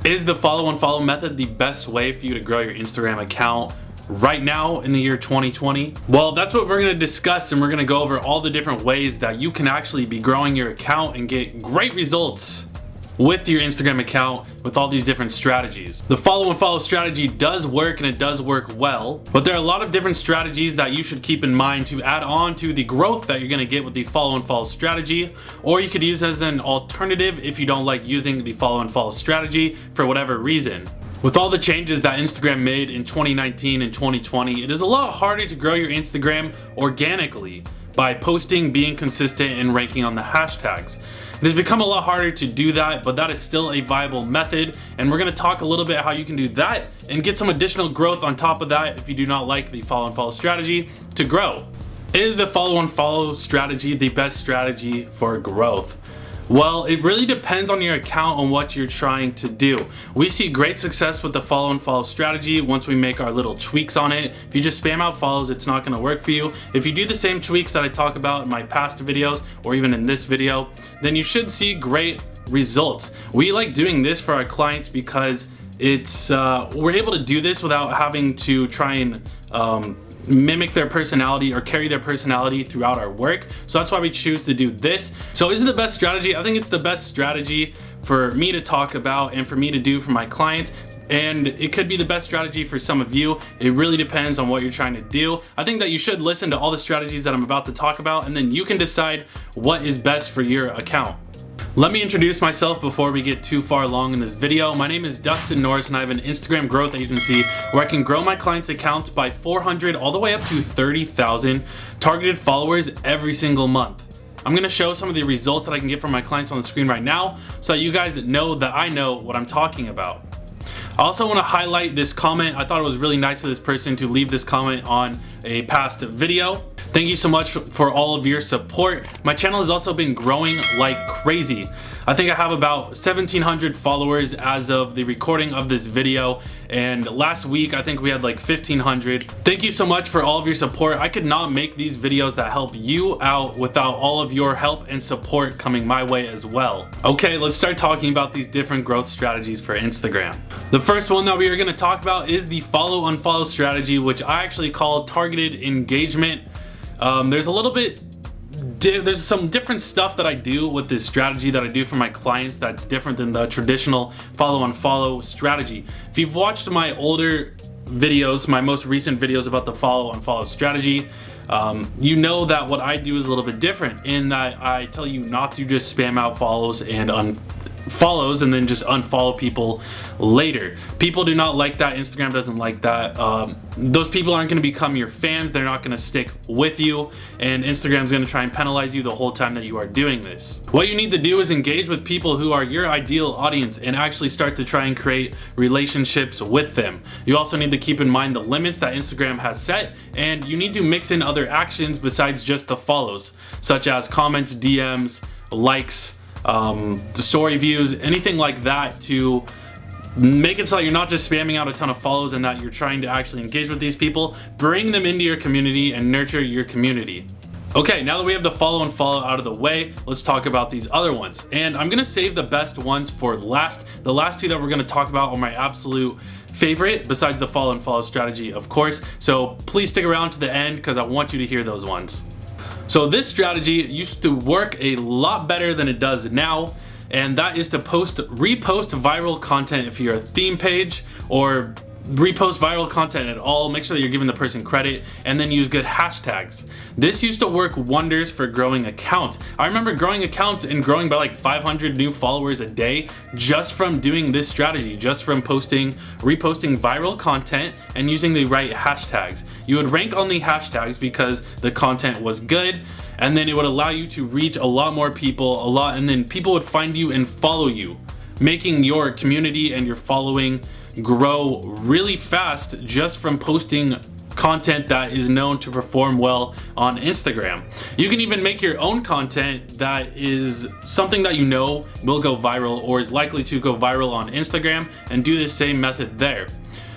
Is the follow unfollow method the best way for you to grow your Instagram account right now in the year 2020? Well, that's what we're going to discuss, and we're going to go over all the different ways that you can actually be growing your account and get great results with your Instagram account with all these different strategies. The follow and follow strategy does work, and it does work well, but there are a lot of different strategies that you should keep in mind to add on to the growth that you're going to get with the follow and follow strategy, or you could use as an alternative if you don't like using the follow and follow strategy for whatever reason. With all the changes that Instagram made in 2019 and 2020, it is a lot harder to grow your Instagram organically by posting, being consistent, and ranking on the hashtags. It has become a lot harder to do that, but that is still a viable method, and we're going to talk a little bit how you can do that and get some additional growth on top of that if you do not like the follow and follow strategy to grow. Is the follow and follow strategy the best strategy for growth? Well, it really depends on your account and what you're trying to do. We see great success with the follow and follow strategy once we make our little tweaks on it. If you just spam out follows, it's not going to work for you. If you do the same tweaks that I talk about in my past videos or even in this video, then you should see great results. We like doing this for our clients because it's we're able to do this without having to try and mimic their personality or carry their personality throughout our work. So that's why we choose to do this. So is it the best strategy? I think it's the best strategy for me to talk about and for me to do for my clients. And it could be the best strategy for some of you. It really depends on what you're trying to do. I think that you should listen to all the strategies that I'm about to talk about, and then you can decide what is best for your account. Let me introduce myself before we get too far along in this video. My name is Dustin Norris, and I have an Instagram growth agency where I can grow my clients' accounts by 400 all the way up to 30,000 targeted followers every single month. I'm gonna show some of the results that I can get from my clients on the screen right now so that you guys know that I know what I'm talking about. I also want to highlight this comment. I thought it was really nice of this person to leave this comment on a past video. Thank you so much for all of your support. My channel has also been growing like crazy. I think I have about 1,700 followers as of the recording of this video, and last week I think we had like 1,500. Thank you so much for all of your support. I could not make these videos that help you out without all of your help and support coming my way as well. Okay, let's start talking about these different growth strategies for Instagram. The first one that we are going to talk about is the follow unfollow strategy, which I actually call targeted engagement. There's some different stuff that I do with this strategy that I do for my clients that's different than the traditional follow unfollow strategy. If you've watched my older videos, my most recent videos about the follow unfollow strategy, you know that what I do is a little bit different in that I tell you not to just spam out follows and follows and then just unfollow people later. People do not like that. Instagram doesn't like that. Those people aren't going to become your fans. They're not going to stick with you, and Instagram's going to try and penalize you the whole time that you are doing this. What you need to do is engage with people who are your ideal audience and actually start to try and create relationships with them. You also need to keep in mind the limits that Instagram has set, and you need to mix in other actions besides just the follows, such as comments, DMs, likes, the story views, anything like that, to make it so that you're not just spamming out a ton of follows and that you're trying to actually engage with these people, bring them into your community and nurture your community. Okay, now that we have the follow and follow out of the way, let's talk about these other ones. And I'm gonna save the best ones for last. The last two that we're gonna talk about are my absolute favorite, besides the follow and follow strategy, of course. So please stick around to the end because I want you to hear those ones. So this strategy used to work a lot better than it does now, and that is to repost viral content if you're a theme page, or repost viral content at all. Make sure that you're giving the person credit, and then use good hashtags. This used to work wonders for growing accounts. I remember growing accounts and growing by like 500 new followers a day just from doing this strategy, just from reposting viral content and using the right hashtags. You would rank on the hashtags because the content was good, and then it would allow you to reach a lot more people, and then people would find you and follow you, making your community and your following grow really fast just from posting content that is known to perform well on Instagram. You can even make your own content that is something that you know will go viral or is likely to go viral on Instagram, and do the same method there.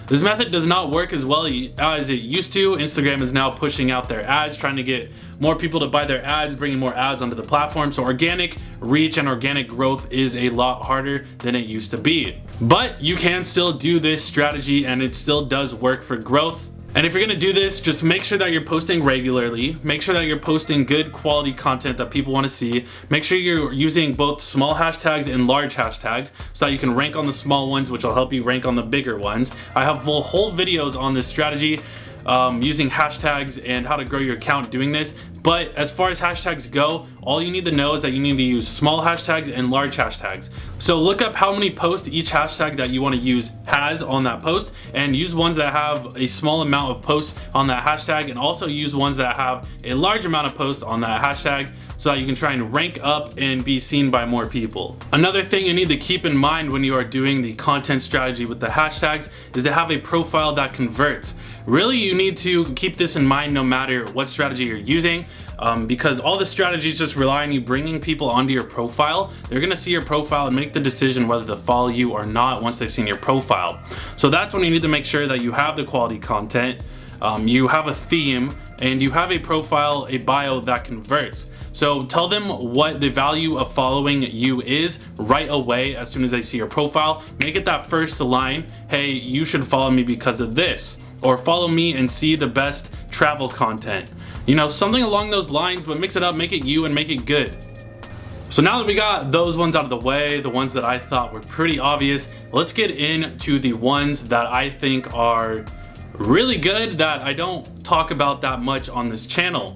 This method does not work as well as it used to. Instagram is now pushing out their ads, trying to get more people to buy their ads, bringing more ads onto the platform. So organic reach and organic growth is a lot harder than it used to be. But you can still do this strategy and it still does work for growth. And if you're gonna do this, just make sure that you're posting regularly. Make sure that you're posting good quality content that people wanna see. Make sure you're using both small hashtags and large hashtags so that you can rank on the small ones, which will help you rank on the bigger ones. I have whole videos on this strategy using hashtags and how to grow your account doing this. But as far as hashtags go, all you need to know is that you need to use small hashtags and large hashtags. So look up how many posts each hashtag that you want to use has on that post, and use ones that have a small amount of posts on that hashtag, and also use ones that have a large amount of posts on that hashtag so that you can try and rank up and be seen by more people. Another thing you need to keep in mind when you are doing the content strategy with the hashtags is to have a profile that converts. Really, you need to keep this in mind no matter what strategy you're using, because all the strategies just rely on you bringing people onto your profile. They're gonna see your profile and make the decision whether to follow you or not once they've seen your profile. So that's when you need to make sure that you have the quality content, you have a theme, and you have a profile, a bio that converts. So tell them what the value of following you is right away as soon as they see your profile. Make it that first line, hey, you should follow me because of this. Or follow me and see the best travel content. You know, something along those lines, but mix it up, make it you, and make it good. So now that we got those ones out of the way, the ones that I thought were pretty obvious, let's get into the ones that I think are really good that I don't talk about that much on this channel.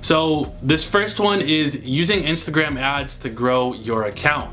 So this first one is using Instagram ads to grow your account.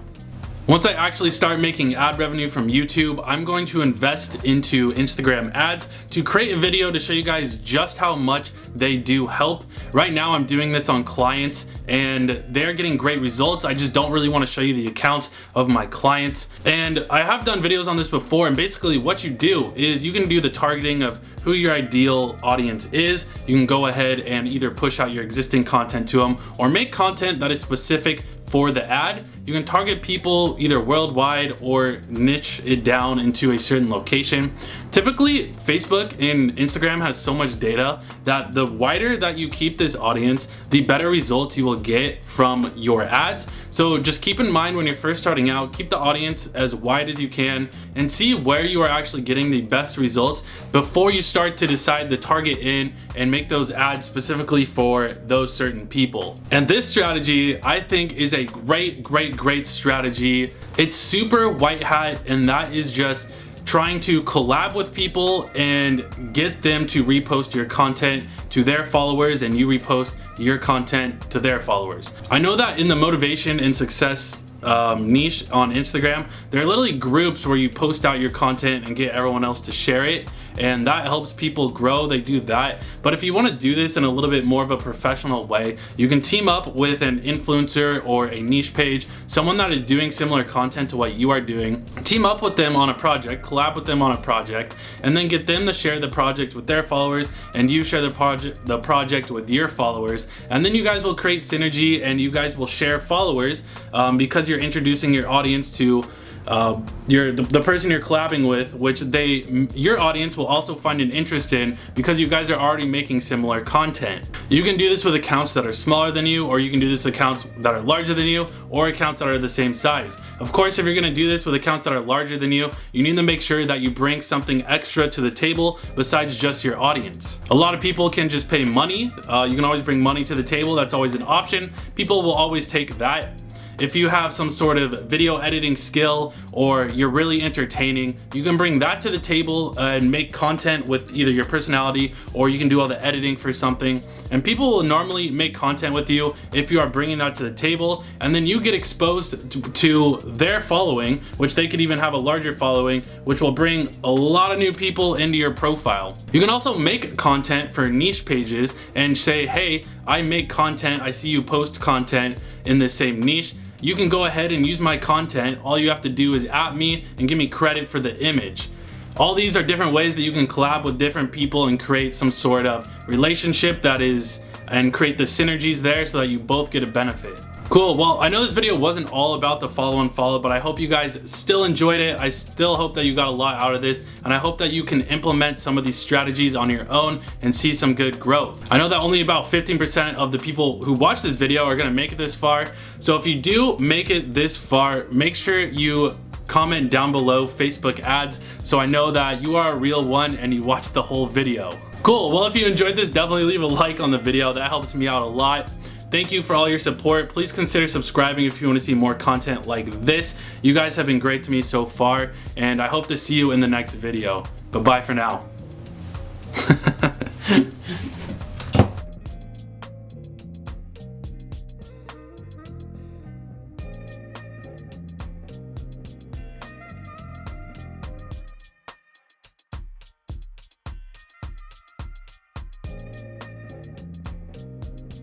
Once I actually start making ad revenue from YouTube, I'm going to invest into Instagram ads to create a video to show you guys just how much they do help. Right now I'm doing this on clients and they're getting great results. I just don't really want to show you the accounts of my clients. And I have done videos on this before, and basically what you do is you can do the targeting of who your ideal audience is. You can go ahead and either push out your existing content to them or make content that is specific for the ad. You can target people either worldwide or niche it down into a certain location. Typically, Facebook and Instagram has so much data that the wider that you keep this audience, the better results you will get from your ads. So just keep in mind when you're first starting out, keep the audience as wide as you can and see where you are actually getting the best results before you start to decide to target in and make those ads specifically for those certain people. And this strategy, I think, is a great strategy. It's super white hat, and that is just trying to collab with people and get them to repost your content to their followers and you repost your content to their followers. I know that in the motivation and success niche on Instagram, there are literally groups where you post out your content and get everyone else to share it, and that helps people grow. They do that. But if you want to do this in a little bit more of a professional way, you can team up with an influencer or a niche page, someone that is doing similar content to what you are doing. Team up with them on a project, collab with them on a project, and then get them to share the project with their followers, and you share the project with your followers, and then you guys will create synergy and you guys will share followers because you're introducing your audience to the person you're collabing with, which your audience will also find an interest in because you guys are already making similar content. You can do this with accounts that are smaller than you, or you can do this with accounts that are larger than you, or accounts that are the same size. Of course, if you're gonna do this with accounts that are larger than you, you need to make sure that you bring something extra to the table besides just your audience. A lot of people can just pay money. You can always bring money to the table. That's always an option. People will always take that. If you have some sort of video editing skill or you're really entertaining, you can bring that to the table and make content with either your personality, or you can do all the editing for something. And people will normally make content with you if you are bringing that to the table, and then you get exposed to their following, which they could even have a larger following, which will bring a lot of new people into your profile. You can also make content for niche pages and say, hey, I make content, I see you post content in the same niche. You can go ahead and use my content. All you have to do is @ me and give me credit for the image. All these are different ways that you can collab with different people and create some sort of relationship and create the synergies there so that you both get a benefit. Cool, well, I know this video wasn't all about the follow and follow, but I hope you guys still enjoyed it. I still hope that you got a lot out of this, and I hope that you can implement some of these strategies on your own and see some good growth. I know that only about 15% of the people who watch this video are gonna make it this far, so if you do make it this far, make sure you comment down below Facebook ads so I know that you are a real one and you watched the whole video. Cool, well, if you enjoyed this, definitely leave a like on the video. That helps me out a lot. Thank you for all your support. Please consider subscribing if you want to see more content like this. You guys have been great to me so far, and I hope to see you in the next video. But bye for now.